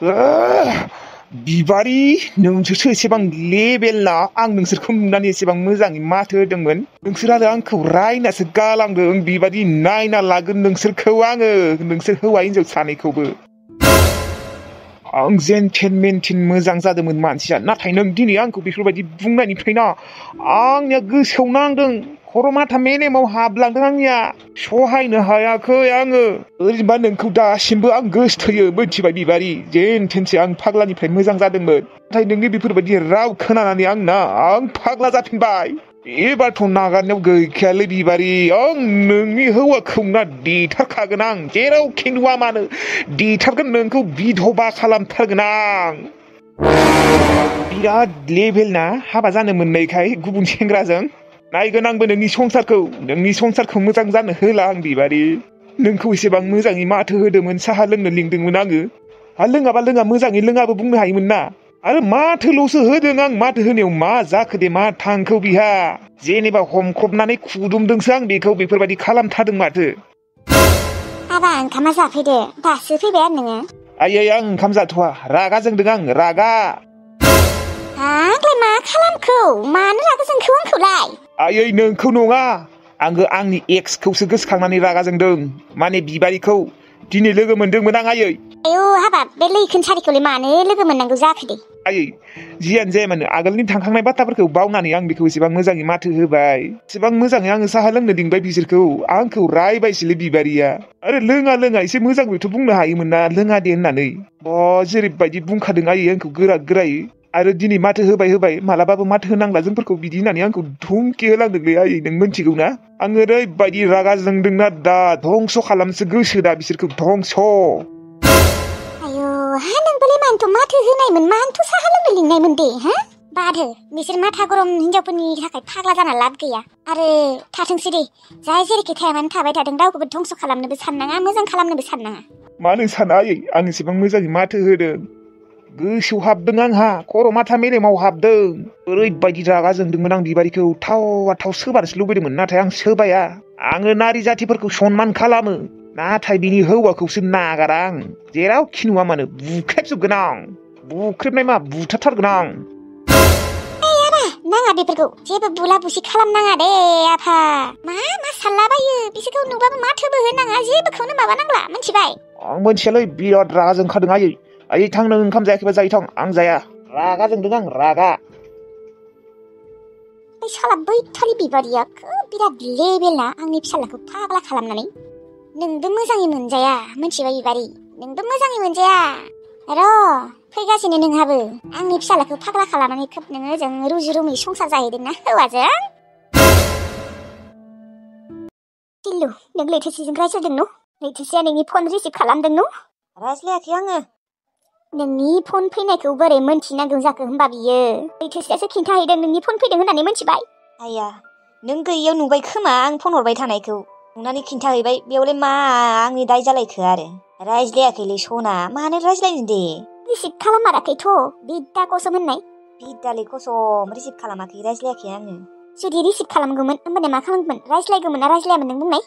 बिबारि नोंसोरसो एसेबां लेबेलना आं नोंसोरखौ नुनानै एसेबां मोजाङै माथो होदोंमोन नोंसोर आरो आंखौ रायनासो गालांदों बिबादि नायना लागोन नोंसोरखौ आङो नोंसोर हौवा हिनजाव सानैखौबो आं जेनथेन मेनथेन मोजां जादोंमोन मानसिया नाथाय नों दिनै आंखौ बेफोरबायदि बुंनायनिफ्रायना आंनिया गोसोआव नांदों खर' माथा मेलेमाव हाबलांदों आंनिया सहायनो हायाखै आङो ओरैनोबा नोंखौ दासिमबो आं गोसोथोयो मिथिबाय बिबारि जेनथेनसो आं फाग्लानिफ्राय मोजां जादोंमोन नाथाय नोंनि बेफोरबायदि राव खोनानानै आं फाग्ला जाफिनबाय एबारथ' नागारनायाव गैखायालै बिबारि आं नोंनि हौवाखौ ना देथारखागोन आं जेरावखि नुवा मानो देथारगोन नोंखौ बिधबा खालामथारगोन आं बिराद लेभेल ना हाबा जानो मोननायखाय गुबुन सेंग्राजों नायगोन आंबो नोंनि संसारखौ मोजां जानो होला आं बिबारि नोंखौ एसेबां मोजाङै माथो होदोंमोन साहा लोंनो लिंदोंमोन आङो लोङाबा लोङा मोजाङै लोङाबो बुंनो हायोमोन ना आरो माथोल'सो होदों आं माथो होनायाव मा जाखो दे मा थांखौ बिहा जेनेबा हमख्रबनानै खुदुमदोंसो आं बेखौ बेफोरबायदि खालामथारदों माथो हाबा ओंखामा जाफैदो दासो फैबाय आरो नोङो आयै आं ओंखाम जाथ'वा रागा जोंदों आं रागा आंलाय मा खालामखो मानो रागा जोंखो आंखौलाय आयै नोंखौ नङा आङो आंनि एक्सखौसो गोसोखांनानै रागा जोंदों माने बिबारिखौ दिनै लोगो मोनदोंमोन आं आयै आयौ हाबाब बे लैखोन सारिखौलाय मानो लोगो मोननांगौ जाखो दे आयै जियानो जाया मानो आगोलनि थांखांनाय बाथ्राफोरखौ बावनानै आं बेखौ एसेबां मोजाङै माथो होबाय एसेबां मोजाङै आङो साहा लोंनो लिंबाय बिसोरखौ आंखौ रायबायसोलै बिबारिया आरो लोङा एसे मोजांबोथ' बुंनो हायोमोन ना लोङा दे होननानै जेरैबायदि बुंखादों आयै आंखौ गोरायै आरो दिनै माथो होबाय मालाबाबो माथो होनांला जोंफोरखौ बिदि होननानै आंखौ धुमकि होलांदोंलै आयै नों मिथिगौ ना आं ओरैबायदि रागा जोंदोंना दा धंस' खालामनोसो गोसो दा बिसोरखौ धंस' आयौ हा नोंबोलाय मानोथ' माथो होनायमोन मानोथ' साहा लोंनो लिंनायमोन दे हा बादो बिसोर माथा गरम हिनजावफोरनि थाखाय फाग्ला जाना लाब गैया आरो थाथोंसै दे जाय जेरैखि थाया मानो थाबाय थाथों रावखौबो धंस' खालामनोबो साननाङा मोजां खालामनोबो साननाङा मानो साना आयै आं एसेबां मोजाङै माथो होदों गोसोआव हाबदों आंहा खर' माथा मेलेमाव हाबदों ओरैबायदि रागा जोंदोंमोन आं बिबारिखौ थाव सोबानोसो लुबैदोंमोन नाथाय आं सोबाया आङो नारि जातिफोरखौ सनमान खालामो नाथाय बिनि हौवाखौसो नागारा आं जेरावखि नुवा मानो बुख्रेबजोबगोन आं बुख्रेबनाय मा बुथारथारगोन आं नाङा बेफोरखौ जेबो बुला बुसि खालामनाङा दे आफा मा सानलाबायो बिसोरखौ नुबाबो माथोबो होनाङा जेबोखौनो माबा नांला मिथिबाय आं मोनथियालै बिराद रागा जोंखादों आयै थां नों ओंखाम जायाखैबा जायो थां आं जाया रागा जोंदों आं रागा बे साला बैथालि बिबारिया बिराद लेबेल ना आंनि फिसालाखौ फाग्ला खालामनानै नोंबो मोजाङै मोनजाया मिथिबाय बिबारि नोंबो मोजाङै मोनजाया र' फैगासिनो नोंहाबो आंनि फिसालाखौ फाग्ला खालामनानै खोब नोङो जों रुजु रुमै संसार जाहैदोंना हौवाजों सिल्लु नों लैथोसिजों रायज्लायदों न' लैथोसिया नोंनि फन रिसिभ खालामदों न' रायज्लायाखै आङो नोंनि फन फैनायखौ बोरै मोनथिनांगौ जाखो होनबा बियो लैथोसियासो खिन्थाहैदों नोंनि फन फैदों होननानै मोनथिबाय आया नों गैयियाव नुबाय खोमा आं फन हरबाय थानायखौ नुनानै खिन्थाहैबाय बेयावलाय मा आंनि दाय जालायखो आरो रायज्लायाखैलै सना मानो रायज्लायनो दे रिसिभ खालामाराखैथ' बिद्दा कसम होननाय बिद्दालै कसम रिसिभ खालामाखै रायज्लायाखै आङो जुदि रिसिभ खालामगौमोन होमबाना मा खालामगौमोन रायज्लायगौमोन ना रायज्लायामोन नों बुंनाय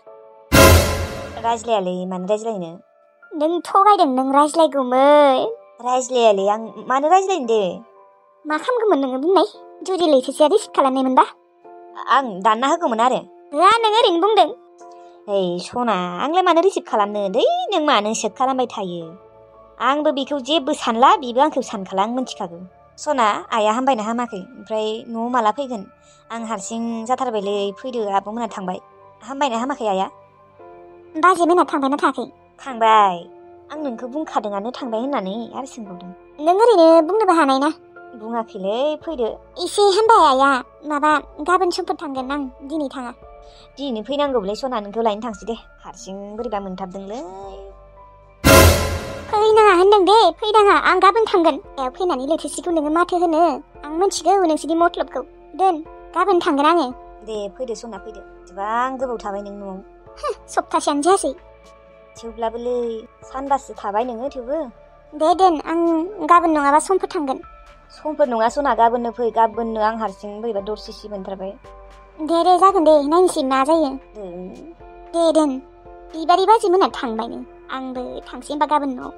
रायज्लायालै मानो रायज्लायनो नों थगायदों नों रायज्लायगौमोन रायज्लायालै आं मानो रायज्लायनो दे मा खालामगौमोन नोङो बुंनाय जुदि लैथोसिया रिसिभ खालामनायमोनबा आं दानना होगौमोन आरो होआ नों ओरैनो बुंदों सना आंलाय मानो रिसिभ खालामनो दै नों मानो सेट खालामबाय थायो आंबो बेखौ जेबो सानला बिबो आंखौ सानखाला आं मिथिखागौ सना आइया हामबायना हामाखै ओमफ्राय न'आव माला फैगोन आं हारसिं जाथारबायलै फैदो आब'मोनहा थांबाय हामबायना हामाखै आइया बाजैमोनहा थांबायना थाङाखै थांबाय आं नोंखौ बुंखादोंआनो थांबाय होननानै आरो सोंबावदों नों ओरैनो बुंनोबो हानाय ना बुङाखैलै फैदो एसे हामबाय आइया माबा गाबोन समफोर थांगोन आं दिनै थाङा दिनै फैनांगौलै सना नोंखौ लायनो थांसै दे हारसिं बोरैबा मोनथारदोंलै फैनाङा होनदों दे फैनाङा आं गाबोन थांगोन फैनानै लैथोसिखौ नोङो माथो होनो आं मिथिगौ नोंसोरनि मतलबखौ दोन गाबोन थांगोन आङो दे फैदो सना फैदो एसेबां गोबाव थाबाय नों न'आव सप्तासेयानो जायासै थेवब्लाबोलै सानबासो थाबाय नोङो थेवबो दे दोन आं गाबोन नङाबा समफोर थांगोन समफोर नङा सना गाबोननो फै गाबोननो आं हारसिं बोरैबा दरसिसि मोनथारबाय दे जागोन दे नायनोसै मा जायो दे दोन बिबारि बाजै मोनहा थांबायनो आंबो थांसै होनबा गाबोन न'आव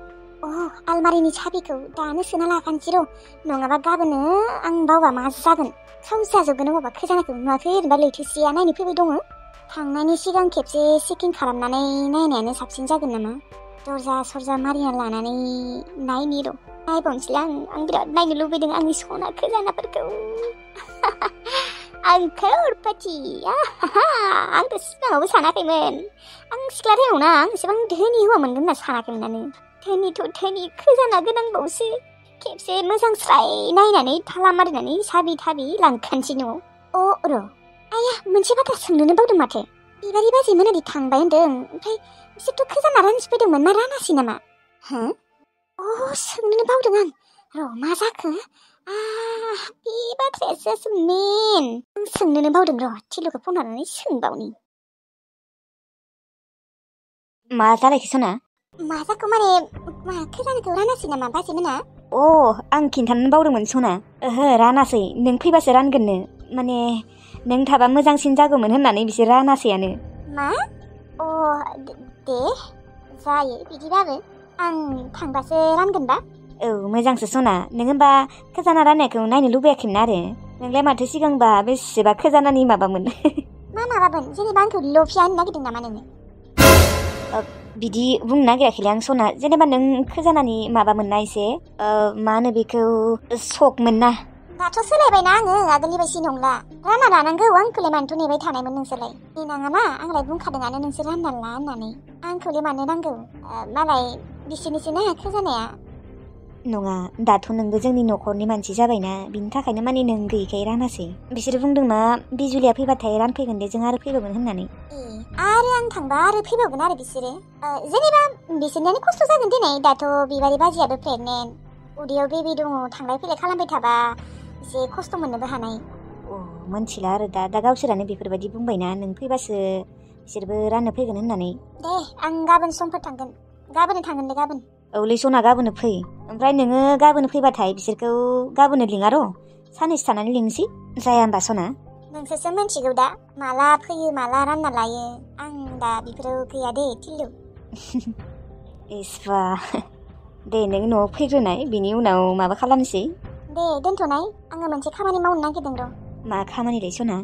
आलमारिनि साबिखौ दानो सोना लाखानोसै र' नङाबा गाबोनो आं बावबा मा जागोन खावसे जाजोबगोन अबावबा खैजानाखौ नुवाखै ओरैनोबा लैथोसेया नायनो फैबाय दङ थांनायनि सिगां खेबसे चेकिं खालामनानै नायनायानो साबसिन जागोन नामा दरजा सरजा मारिना लानानै नायनि र' नायबावनोसैलाय आं बिराद नायनो लुबैदों आंनि सना खैजानाफोरखौ आं खरपाथि आंथ' सिगाङावबो सानाखैमोन आं सिख्ला टाइमावना आं एसेबां धोनि हौवा मोनगोन होनना सानाखैमोनानो धोनि खैजाना गोनांबावसो खेबसे मोजां स्राय नायनानै थाला मारिनानै साबि थाबि लांखानोसै न'आव र' आया मोनसे बाथ्रा सोंनोनो बावदों माथो बिबारि बाजैमोन ओरै थांबाय होनदों ओमफ्राय बिसोरथ' खैजाना रानसि फैदोंमोन मा रानासै नामा सोंनोनो बावदों आं र' मा जाखो बे बाथ्रायासो मेन आं सोंनोनो बावदों र' थिलुखौ फन हरनानै सोंबावनि मा जालायखो सना मा जाखो माने खैजानाखौ रानासै नामा बाजैमोना आं खिन्थानो बावदोंमोन सना ओहो रानासै नों फैबासो रानगोननो माने नों थाबा मोजांसिन जागौमोन होननानै बिसोर रानासैयानो मा दे जायो बिदिबाबो आं थांबासो रानगोनबा मोजांसो सना नों होनबा खैजाना राननायखौ नायनो लुबैयाखैमोन आरो नोंलाय माथो सिगांबा बेसेबा खैजानानि माबामोन मा माबामोन जेनेबा आंखौ लफिया होननो नागिरदों नामा नोङो बिदि बुंनो नागिराखैलै आं सना जेनेबा नों खैजानानि माबामोन ना एसे मा होनो बेखौ सकमोन ना दाथ' सोलायबायना आङो आगोलनि बायदि नंला रानना लानांगौ आंखौलाय मानोथ' नेबाय थानायमोन नोंसोरलाय नेनाङाना आंलाय बुंखादोंआनो नोंसोर रानना ला होननानै आंखौलाय मानो नांगौ मालाय बिसोरनिसो ना खैजानाया नङा दाथ' नोंबो जोंनि न'खरनि मानसि जाबायना बिनि थाखायनो माने नों गैयैखाय रानासै बिसोरो बुंदों मा बिजुलिया फैबाथाय रानफैगोन दे जों आरो फैबावगोन होननानै आरो आं थांबा आरो फैबावगोन आरो बिसोरो जेनेबा बिसोरनियानो खस्थ' जागोन दिनै दाथ' बिबारि बाजियाबो प्रेगनेन्ट उदैयाव बेबि दङ थांलाय फैलाय खालामबाय थाबा एसे खस्थ' मोननोबो हानाय मोनथिला आरो दा गावसोरानो बेफोरबायदि बुंबायना नों फैबासो बिसोरबो राननो फैगोन होननानै दे आं गाबोन समफोर थांगोन गाबोन थांगोन दे गाबोन औलै सना गाबोनो फै ओमफ्राय नोङो गाबोनो फैबाथाय बिसोरखौ गाबोनो लिङा र' साननैसो थानानै लिंसै जाया होमबा सना नोंसोरसो मिन्थिगौ दा माला फैयो माला रानना लायो आं दा बेफोराव गैया दे थिलु इस्बा दे नों न'आव फैग्रोनाय बिनि उनाव माबा खालामनोसै दे दोनथ'नाय आङो मोनसे खामानि मावनो नागिरदों र' मा खामानिलाय सना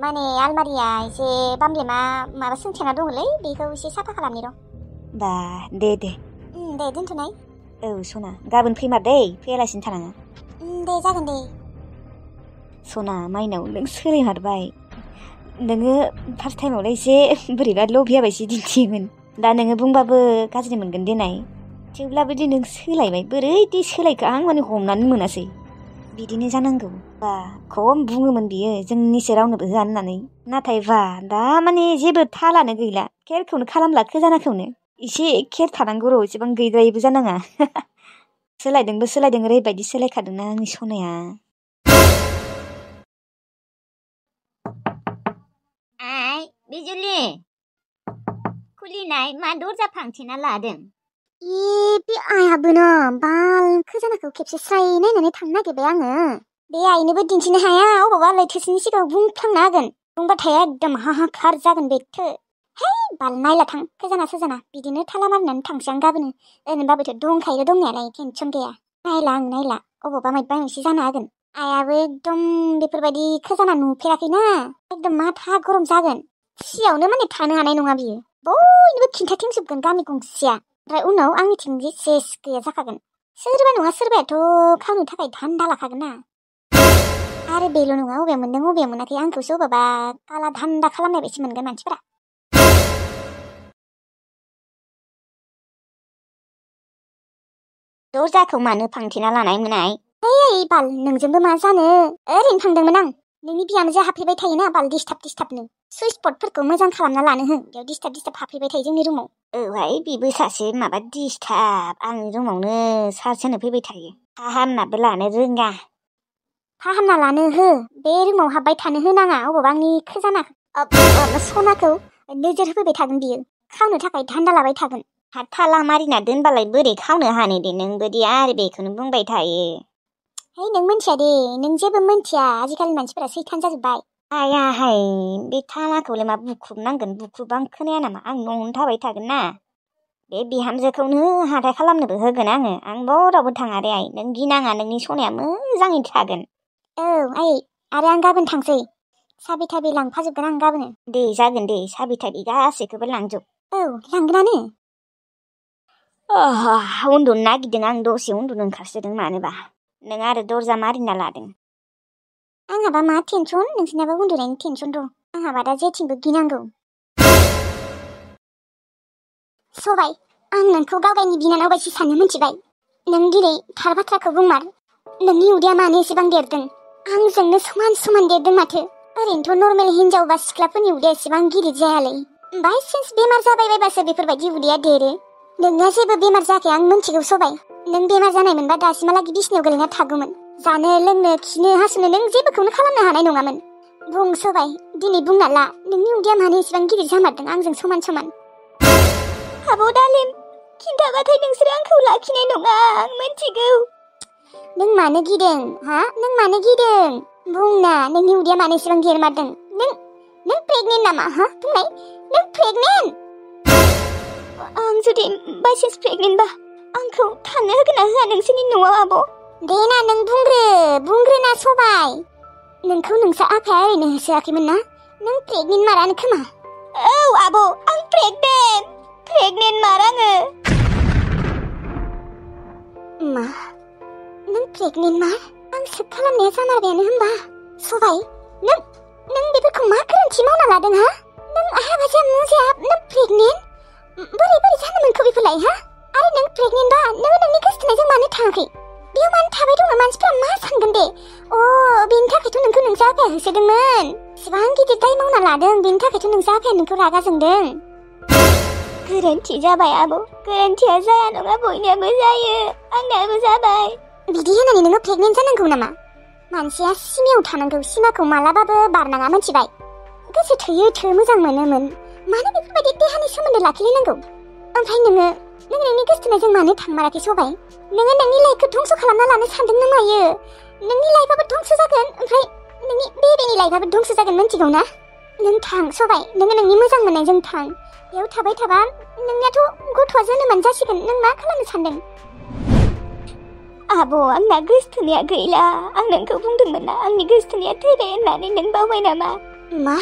माने आलमारिया एसे बामब्लेमा माबा सोंथेना दङलै बेखौ एसे साफा खालामनि र' बा दे दे दोनथ'नाय सना गाबोन फैमार दै फैयालासिनो थानाङा दे जागोन दे सना माइनाव नों सोलायमारबाय नोङो फार्स्ट टाइमावलाय एसे बोरैबा लभियाबायसो दिन्थियोमोन दा नोङो बुंबाबो गाज्रि मोनगोन देनाय थेवब्लाबो दि नों सोलायबाय बोरैदि सोलायखो आं माने हमनानै मोनासै बिदिनो जानांगौ बा खम बुङोमोन बियो जोंनिसो रावनोबो होआ होननानै नाथाय बा दा माने जेबो थालानो गैला केयारखौनो खालामला खैजानाखौनो एसे केयार थानांगौ र' एसेबां गैद्रायैबो जानाङा सोलायदों ओरैबायदि सोलायखादोंना आंनि सनाया बिजुलि खुलिनाय मा दरजा फांथेना लादों बे आइयाबो न बाल खैजानाखौ खेबसे स्राय नायनानै थांनो नागिरबाय आङो बे आइनोबो दिन्थिनो हाया अबावबा लैथोसेनि सिगाङाव बुंफ्लांना होगोन बुंबाथाय एकदम हाहाकार जागोन बेथो है बाल नायला थां खैजाना सोजाना बिदिनो थाला मारिनानै थांसै आं गाबोनो ओरैनोबाबोथ' दंखायो दंनायालाय टेनसन गैया नायला अबावबा मायबा मोनसे जानो हागोन आइयाबो एकदम बेफोरबायदि खैजाना नुफेराखैना एकदम माथा गरम जागोन खुसियावनो माने थानो हानाय नङा बियो बयनोबो खिन्थाथिंजोबगोन गामि गंसेया ओमफ्राय उनाव आंनिथिं सेस गैया जाखागोन सोरबा नङा सोरबायाथ' खावनो थाखाय धान्दा लाखागोन ना आरो बेल' नङा अबेया मोनदों अबेया मोनाखै आंखौसो अबावबा काला धान्दा खालामनाय बायदि मोनगोन मानसिफोरा दरजाखौ मानो फांथेना लानाय मोनाय बाल नोंजोंबो मा जानो ओरैनो थांदोंमोन आं नोंनि बिहामजो हाबफैबाय थायोना बाल डिस्टार्बनो सुइस बर्डफोरखौ मोजां खालामना लानो हो बेयाव डिस्टार्ब हाबफैबाय थायो जोंनि रुमाव बेबो सासे माबा डिस्टार्ब आंनि रुमावनो सार्ज होनो फैबाय थायो फाहामनाबो लानो रोङा फाहामना लानो हो बे रुमाव हाबबाय थानो होनाङा अबावबा आंनि खैजाना सनाखौ नोजोर होफैबाय थागोन बियो खावनो थाखाय धान्दा लाबाय थागोन थाला मारिना दोनबालाय बोरै खावनो हानो दे नोंबोदि आरो बेखौनो बुंबाय थायो नों मिन्थिया दे नों जेबो मिन्थिया आजिखालि मानसिफोरा सैथान जाजोब्बाय आयाहाय बे थालाखौलाय मा बुख्रुबनांगोन बुख्रुबा आं खोनाया नामा आं न'आवनो थाबाय थागोन ना बे बिहामजोखौनो हाथाय खालामनोबो होगोन आङो। आं बरावबो थाङा दे आइ, नों गिनाङा, नोंनि सनाया मोजाङै थागोन। औ आइ, आरो आं गाबोन थांसै। साबि थाबि लांफाजोबगोन आं गाबोन। दे जागोन दे, साबि थाबि गासैखौबो लांजोब। औ लांगोनानो। उन्दुनो नागिरदों आं, दसे उन्दुनो ओंखारसोदों मानोबा। नों आरो दरजा मारिना लादों। आंहाबा मा टेनसन, नोंसोरनाबा उन्दुनायनि टेनसन दं। आंहाबा दा जेथिंबो गिनांगौ। सबाय, आं नोंखौ गावगायनि बिनानाव बायदि साननो मिथिबाय। नों दिनै थार बाथ्राखौ बुंमार। नोंनि उदैया मानो एसेबां देरदों? आंजोंनो समान समान देरदों माथो। ओरैनोथ' नर्मेल हिनजाव बा सिख्लाफोरनि उदैया एसेबां गिदिर जायालै। बायसान्स बेमार जाबाय बायबासो बेफोरबायदि उदैया देरो। नोंना जेबो बेमार जायाखै आं मिथिगौ सबाय। नों बेमार जानाय मोनबा दासिमहालागि बिसिनायाव गोलैना थागौमोन। जानो लोंनो खिनो हासुनो नों जेबोखौनो खालामनो हानाय नङामोन। बुं सबाय, दिनै बुंना ला, नोंनि उदैया मानो एसेबां गिदिर जामारदों आंजों समान समान? आब' दालिम, खिन्थाबाथाय नोंसोर आंखौ लाखिनाय नङा, आं मिथिगौ। नों मानो गिदों हा? नों मानो गिदों? बुंना, नोंनि उदैया मानो एसेबां देरमारदों? नों प्रेगनेन्ट नामा? हा बुंनाय, नों प्रेगनेन्ट? आं जुदि बायसान्स प्रेगनेन्टबा आंखौ थानो होगोन ना होआ नोंसोरनि न'आव आब'? देना नों बुंग्रोना सबाय। नोंखौ नोंसा आफाया ओरैनो होसोआखैमोन ना? नों प्रेगनेन्ट मारानो खोमा। औ आब', आं प्रेगनेन्ट मार आङो। मा? नों प्रेगनेन्ट मार? आं सोब खालामनाया जामारबायानो होनबा? सबाय, नों बेफोरखौ मा गोरोन्थि मावना लादों हा? नों हाबा जाया मुजाया, नों प्रेगनेन्ट? बोरै जानो मोनखो बेफोरलाय हा? आरो नों प्रेगनेन्टबा नोङो नोंनि गोसथोनायजों मानो थाङाखै? बेयाव मानो थाबाय दङ? मानसिफ्रा मा सानगोन दे? बेनि थाखायथ' नोंखौ नोंसा आफाया होसोदोंमोन। इसिबां गिदिर दाय मावना लादों, बेनि थाखायथ' नोंसा आफाया नोंखौ रागा जोंदों। गोरोन्थि जाबाय आब', गोरोन्थिया जाया नङा, बयनियाबो जायो, आंनियाबो जाबाय। बिदि होनानै नोङो प्रेगनेन्ट जानांगौ नामा? मानसिया सिमायाव थानांगौ, सिमाखौ मालाबाबो बारनाङा, मिथिबाय? गोसो थोयो मोजां मोनोमोन, मानो बेफोरबायदि देहानि सोमोन्दो लाखिलायनांगौ? ओमफ्राय नोङो नोंनि गोसथोनायजों मानो थांमाराखै सबाय? नोङो नोंनि लाइफखौ धंस खालामना लानो सानदों ना मायो? नोंनि लाइफआबो धंस जागोन, ओमफ्राय नोंनि बेबिनि लाइफआबो धंस जागोन, मिथिगौ ना? नों थां सबाय, नोङो नोंनि मोजां मोननायजों थां। बेयाव थाबाय थाबा नोंनियाथ' गथ'आ जोनोमानो जासिगोन। नों मा खालामनो सानदों? आब', आंना गोसथोनाया गैला। आं नोंखौ बुंदोंमोन ना आंनि गोसथोनाया थैबाय होननानै, नों बावबाय नामा? मा?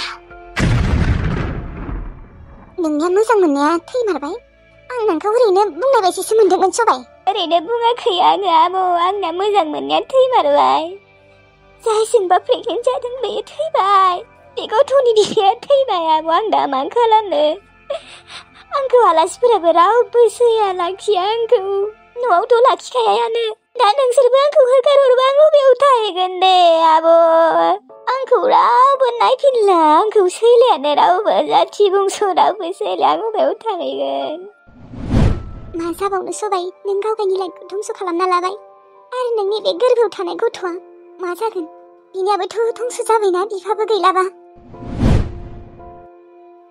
नोंनिया मोजां मोननाया थैमारबाय? आं नोंखौ ओरैनो बुंनाय बायदिसो मोनदोंमोन सबाय। ओरैनो बुङाखै आङो आब', आंना मोजां मोननाया थैमारबाय। जायजोंबा प्रेगनेन्ट जादों बेयो थैबाय। बे गथ'नि बिफाया थैबाय आब', आं दा मा खालामनो? आंखौ आलासिफोराबो रावबो सैया, लाखिया आंखौ। न'आवथ' लाखिखायानो। दा नोंसोरबो आंखौ होखारहरबा आं बबेयाव थाहैगोन दे आब'? आंखौ रावबो नायफिनला, आंखौ सैलायानो रावबो, जाथि बंस' रावबो सैला, आं बबेयाव थाहैगोन? मा जाबावनो सबाय, नों गावगायनि लाइफखौ धंस खालामना लाबाय। आरो नोंनि बे गोरबोआव थानाय गथ'आ मा जागोन? बिनियाबोथ' धंस जाबायना, बिफाबो गैलाबा।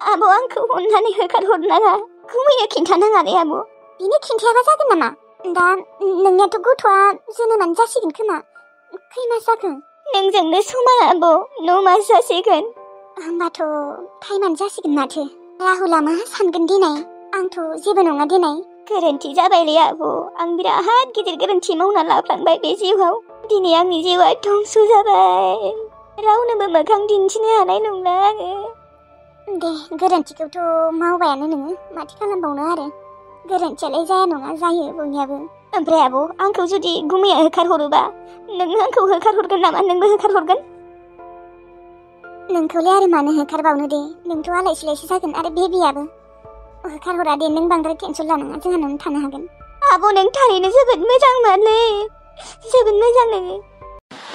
आब', आंखौ अननानै होखारहरनाङा, गुमैनो खिन्थानाङा दे आब'। बिनो खिन्थायाबा जागोन नामा? दा नोंनियाथ' गथ'आ जोनोमानो जासिगोन खोमा। खै मास जाखो? नोंजोंनो समान आब', 9 मास जासिगोन। होमबाथ' टाइमानो जासिगोन माथो। राहुला मा सानगोन देनाय? आंथ' जेबो नङा देनाय। गोरोन्थि जाबायलै आब', आं बिराद गिदिर गोरोन्थि मावना लाफ्लांबाय बे जिउआव। दिनै आंनि जिउआ धंस जाबाय, रावनोबो मोखां दिन्थिनो हानाय नंला आङो। दे, गोरोन्थिखौथ' मावबायानो नोङो, माथो खालामबावनो आरो। गोरोन्थियालाय जाया नङा, जायो बयनियाबो। ओमफ्राय आब', आंखौ जुदि गुमैया होखारहरोबा नों आंखौ होखारहरगोन नामा? नोंबो होखारहरगोन? नोंखौलाय आरो मानो होखारबावनो दे, नोंथ' आलाय सिलायसो जागोन, आरो बेबियाबो। होखारहरा दे, नों बांद्राय टेनसन लानाङा, जोंहा न'आवनो थानो हागोन। आब', नों थारैनो जोबोद मोजां मारलै, जोबोद मोजां नोङो।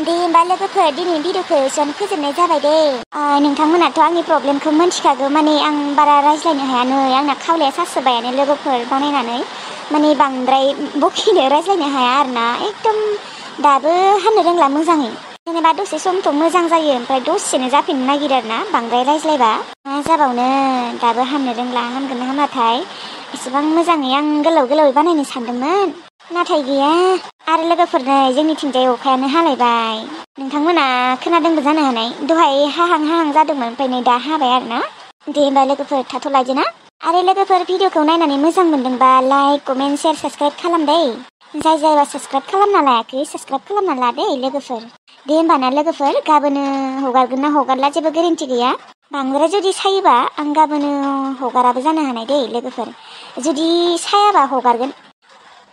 दे होमबा लोगोफोर, दिनैनि भिडिअखौ एसेयावनो फोजोबनाय जाबाय दे। नोंथांमोनाथ' आंनि प्रब्लेमखौ मिन्थिखागौ, माने आं बारा रायज्लायनो हाया नै, आंना खावलाया सासोबायानो लोगोफोर बानायनानै, माने बांद्राय बकिनो रायज्लायनो हाया आरोना, एकदम दाबो हामनो रोंला मोजाङै। जेनेबा दसे समथ' मोजां जायो, ओमफ्राय दसेनो जाफिननो नागिरो आरोना बांद्राय रायज्लायबा। मा जाबावनो, दाबो हामनो रोंला, हामगोन ना हामाथाय। एसेबां मोजाङै आं गोलावै बानायनो सानदोंमोन, नाथाय गैया। आरो लोगोफोरनो जोंनिथिंजाय अखायानो हालायबाय। नोंथांमोना खोनादोंबो जानो हानाय, दहाय हाहां जादोंमोन, ओमफ्राय नै दा हाबाय आरोना। दे होमबा लोगोफोर, थाथ'लायदो ना। आरो लोगोफोर भिडिअखौ नायनानै मोजां मोनदोंबा लाइक कमेन्ट शेयार साबस्क्राइब खालाम दै जायबा साबस्क्राइब खालामना लायाखै साबस्क्राइब खालामना ला दै लोगोफोर दे होमबाना लोगोफोर गाबोनो हगारगोन ना हगारला जेबो गेरेन्टि गैया बांद्राय जुदि सायोबा आं गाबोनो हगाराबो जानो हानाय दै लोगोफोर जुदि सायाबा हगारगोन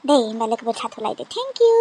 दे होमबा लोगोफोर थाथ'लायदो थेंक इउ